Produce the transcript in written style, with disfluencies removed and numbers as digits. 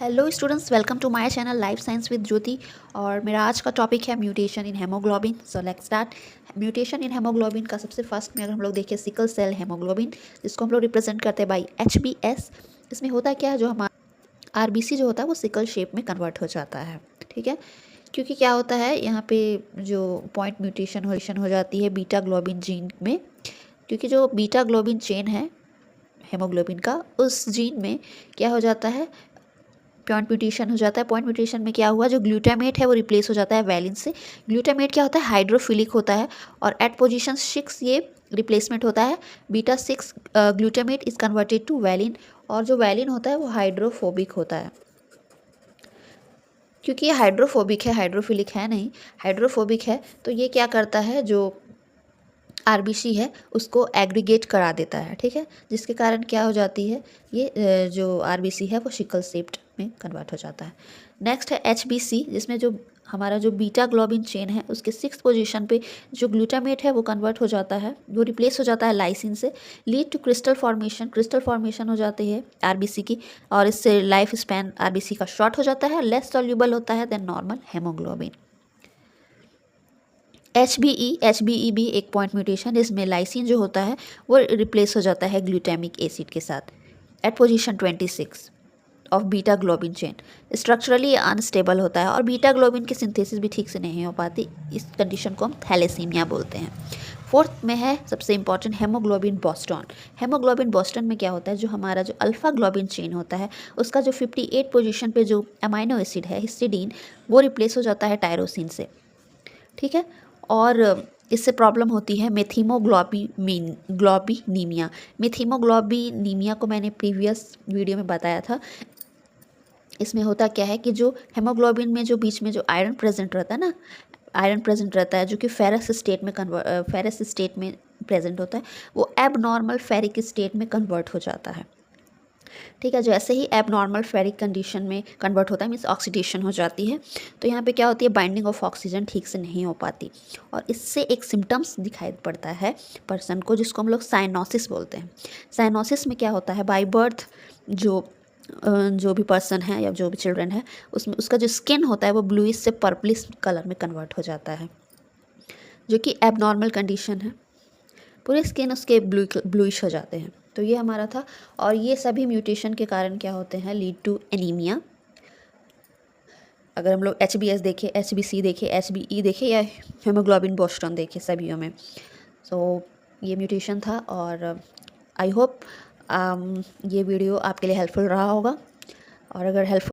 Hello students, welcome to my channel life science with Jyoti. और मेरा आज का टॉपिक है mutation in haemoglobin. So let's start. Mutation in haemoglobin का सबसे फर्स्ट में अगर हम लोग देखें सिकल सेल हेमोग्लोबिन, जिसको हम लोग रिप्रेजेंट करते हैं बाई HbS। इसमें होता क्या है, जो हमारा RBC जो होता है वो सिकल शेप में कन्वर्ट हो जाता है। ठीक है, क्योंकि क्या होता है यहाँ पे जो पॉइंट म्यूटेशन हो जाती है बीटा ग्लोबिन जीन में, क्योंकि जो बीटा ग्लोबिन चेन है हेमोग्लोबिन का, उस जीन में क्या हो जाता है, पॉइंट म्यूटेशन हो जाता है। पॉइंट म्यूटेशन में क्या हुआ, जो ग्लूटामेट है वो रिप्लेस हो जाता है वैलिन से। ग्लूटामेट क्या होता है, हाइड्रोफिलिक होता है, और एट पोजीशन 6 ये रिप्लेसमेंट होता है। Beta 6 glutamate is converted to valine, और जो वैलिन होता है वो हाइड्रोफोबिक होता है। क्योंकि ये हाइड्रोफोबिक है, हाइड्रोफिलिक है नहीं, हाइड्रोफोबिक है, तो ये क्या करता है, जो RBC है उसको एग्रीगेट करा देता है। ठीक है, जिसके कारण क्या हो जाती है, ये जो RBC है वो शिकल शेप्ड में कन्वर्ट हो जाता है। नेक्स्ट है HbC, जिसमें जो हमारा जो बीटा ग्लोबिन चेन है उसके 6th पोजीशन पे जो ग्लूटामेट है वो कन्वर्ट हो जाता है, वो रिप्लेस हो जाता है लाइसिन से। लीड टू क्रिस्टल फॉर्मेशन हो जाती है RBC की, और इससे लाइफ स्पैन RBC का शॉर्ट हो जाता है, लेस सॉल्यूबल होता है देन नॉर्मल हेमोग्लोबिन। HbE भी एक पॉइंट म्यूटेशन, इसमें लाइसिन जो होता है वो रिप्लेस हो जाता है ग्लूटामिक एसिड के साथ at position 26 of beta globin chain. Structurally unstable होता है, और बीटा ग्लोबिन की सिंथेसिस भी ठीक से नहीं हो पाती। इस कंडीशन को हम थैलेसीमिया बोलते हैं। फोर्थ में है सबसे important haemoglobin Boston. Haemoglobin Boston में क्या होता है, जो हमारा जो अल्फा ग्लोबिन चेन होता है उसका जो 58 पोजीशन पे जो अमाइनो एसिड है हिस्टिडीन, वो रिप्लेस हो जाता है टायरोसिन से। ठीक है, और इससे प्रॉब्लम होती है ग्लोबिनीमिया। मेथीमोग्लोबिनीमिया को मैंने प्रीवियस वीडियो में बताया था। इसमें होता क्या है कि जो हेमोग्लोबिन में जो बीच में जो आयरन प्रेजेंट रहता है ना, आयरन प्रेजेंट रहता है जो कि फेरस स्टेट में प्रेजेंट होता है, वो एबनॉर्मल फेरिक स्टेट में कन्वर्ट हो जाता है। ठीक है, जैसे ही एबनॉर्मल फेरिक कंडीशन में कन्वर्ट होता है, मीन्स ऑक्सीडेशन हो जाती है, तो यहाँ पे क्या होती है, बाइंडिंग ऑफ ऑक्सीजन ठीक से नहीं हो पाती, और इससे एक सिम्टम्स दिखाई पड़ता है पर्सन को, जिसको हम लोग साइनोसिस बोलते हैं। साइनोसिस में क्या होता है, बाय बर्थ जो भी पर्सन है या जो भी चिल्ड्रन है, उसमें उसका जो स्किन होता है वो ब्लूइश से पर्पलिश कलर में कन्वर्ट हो जाता है, जो कि एबनॉर्मल कंडीशन है। पूरे स्किन उसके ब्लूइश हो जाते हैं। तो ये हमारा था, और ये सभी म्यूटेशन के कारण क्या होते हैं, लीड टू एनीमिया। अगर हम लोग HbS देखें, HbC देखें, HbE देखें, या हेमोग्लोबिन बोस्टोन देखें, सभी में सो ये म्यूटेशन था। और आई होप ये वीडियो आपके लिए हेल्पफुल रहा होगा, और अगर हेल्पफुल